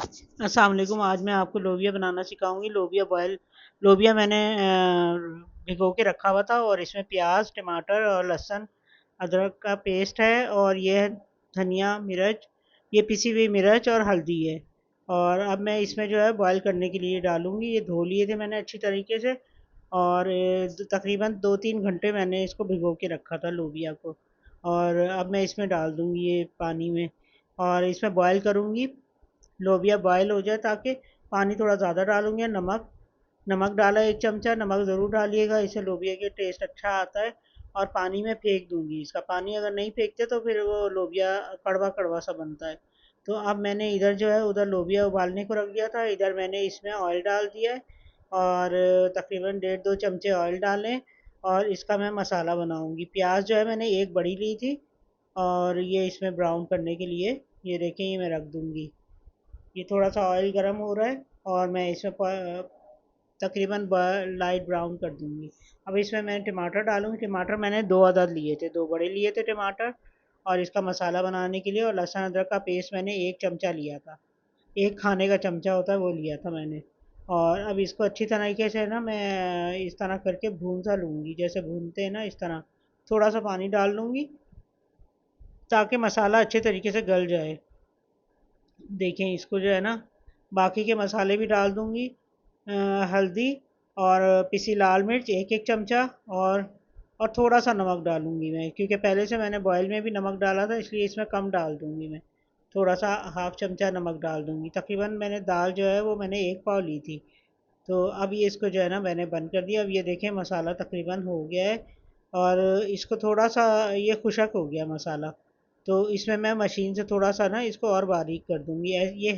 अस्सलाम वालेकुम। आज मैं आपको लोबिया बनाना सिखाऊंगी। लोबिया मैंने भिगो के रखा हुआ था और इसमें प्याज, टमाटर और लहसुन, अदरक का पेस्ट है और ये है धनिया, मिर्च, ये पिसी हुई मिर्च और हल्दी है। और अब मैं इसमें जो है बॉईल करने के लिए डालूंगी। ये धो लिए थे मैंने अच्छी तरीके से और तकरीबन 2-3 घंटे मैंने इसको भिगो के रखा था लोबिया को। और अब मैं इसमें डाल दूंगी ये पानी में और इसमें बॉईल करूंगी। लोबिया बॉयल हो जाए ताकि पानी थोड़ा ज़्यादा डालूंगी। नमक नमक डाला 1 चमचा, नमक ज़रूर डालिएगा, इससे लोबिया के टेस्ट अच्छा आता है। और पानी में फेंक दूंगी इसका। पानी अगर नहीं फेंकते तो फिर वो लोबिया कड़वा कड़वा सा बनता है। तो अब मैंने इधर जो है उधर लोबिया उबालने को रख दिया था, इधर मैंने इसमें ऑयल डाल दिया है और तकरीबन 1.5-2 चमचे ऑयल डालें और इसका मैं मसाला बनाऊंगी। प्याज जो है मैंने एक बड़ी ली थी और ये इसमें ब्राउन करने के लिए, ये देखें, ये मैं रख दूंगी। ये थोड़ा सा ऑयल गर्म हो रहा है और मैं इसमें तकरीबन लाइट ब्राउन कर दूंगी। अब इसमें मैं टमाटर डालूंगी। टमाटर मैंने 2 अदद लिए थे, 2 बड़े लिए थे टमाटर और इसका मसाला बनाने के लिए। और लहसुन अदरक का पेस्ट मैंने 1 चमचा लिया था, 1 खाने का चमचा होता है वो लिया था मैंने। और अब इसको अच्छी तरीके से ना मैं इस तरह करके भून सा लूँगी, जैसे भूनते हैं ना इस तरह। थोड़ा सा पानी डाल लूँगी ताकि मसाला अच्छे तरीके से गल जाए। देखें इसको जो है ना, बाकी के मसाले भी डाल दूंगी। हल्दी और पिसी लाल मिर्च 1-1 चमचा और थोड़ा सा नमक डालूंगी मैं, क्योंकि पहले से मैंने बॉयल में भी नमक डाला था, इसलिए इसमें कम डाल दूंगी मैं। थोड़ा सा 1/2 चमचा नमक डाल दूंगी। तकरीबन मैंने दाल जो है वो मैंने 1 पाव ली थी। तो अब ये इसको जो है ना मैंने बंद कर दिया। अब ये देखें मसाला तकरीबन हो गया है और इसको थोड़ा सा ये खुशक हो गया मसाला। तो इसमें मैं मशीन से थोड़ा सा ना इसको और बारीक कर दूंगी। ये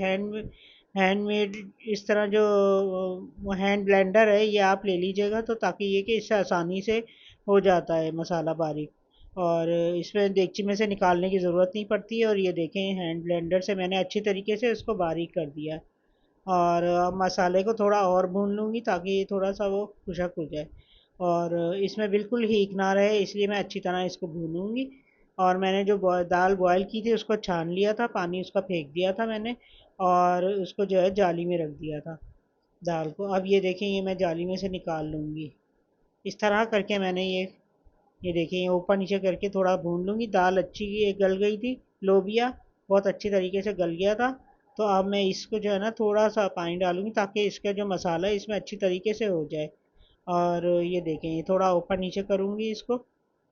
हैंडमेड इस तरह जो हैंड ब्लेंडर है ये आप ले लीजिएगा, तो ताकि ये कि इससे आसानी से हो जाता है मसाला बारीक। और इसमें देगची में से निकालने की ज़रूरत नहीं पड़ती है। और ये देखें हैंड ब्लेंडर से मैंने अच्छी तरीके से इसको बारीक कर दिया। और मसाले को थोड़ा और भून लूँगी ताकि ये थोड़ा सा वो खुशक हो जाए और इसमें बिल्कुल हीट ना रहे, इसलिए मैं अच्छी तरह इसको भूनूंगी। और मैंने जो दाल बॉयल की थी उसको छान लिया था, पानी उसका फेंक दिया था मैंने और उसको जो है जाली में रख दिया था दाल को। अब ये देखें ये मैं जाली में से निकाल लूँगी। इस तरह करके मैंने ये देखिए ये ऊपर नीचे करके थोड़ा भून लूँगी। दाल अच्छी ये गल गई थी, लोबिया बहुत अच्छी तरीके से गल गया था। तो अब मैं इसको जो है ना थोड़ा सा पानी डालूँगी ताकि इसका जो मसाला है इसमें अच्छी तरीके से हो जाए। और ये देखें ये थोड़ा ऊपर नीचे करूँगी इसको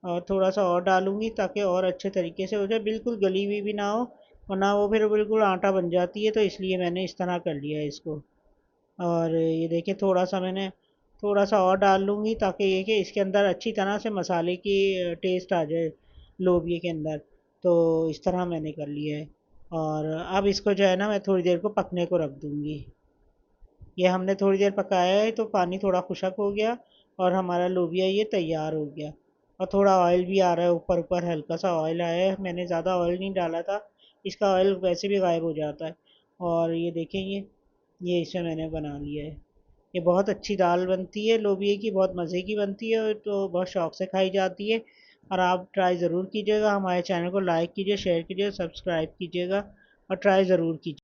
और थोड़ा सा और डालूँगी ताकि और अच्छे तरीके से हो जाए, बिल्कुल गली हुई भी ना हो वरना वो फिर बिल्कुल आटा बन जाती है। तो इसलिए मैंने इस तरह कर लिया है इसको। और ये देखिए थोड़ा सा और डाल लूँगी ताकि ये कि इसके अंदर अच्छी तरह से मसाले की टेस्ट आ जाए लोबिया के अंदर। तो इस तरह मैंने कर लिया है। और अब इसको जो है ना मैं थोड़ी देर को पकने को रख दूँगी। ये हमने थोड़ी देर पकाया है तो पानी थोड़ा खुशक हो गया और हमारा लोबिया ये तैयार हो गया। और थोड़ा ऑयल भी आ रहा है, ऊपर ऊपर हल्का सा ऑयल आया है, मैंने ज़्यादा ऑयल नहीं डाला था, इसका ऑयल वैसे भी गायब हो जाता है। और ये देखें ये इसमें मैंने बना लिया है। ये बहुत अच्छी दाल बनती है लोबिया की, बहुत मज़े की बनती है तो बहुत शौक से खाई जाती है। और आप ट्राई ज़रूर कीजिएगा। हमारे चैनल को लाइक कीजिए, शेयर कीजिए, सब्सक्राइब कीजिएगा और ट्राई ज़रूर कीजिए।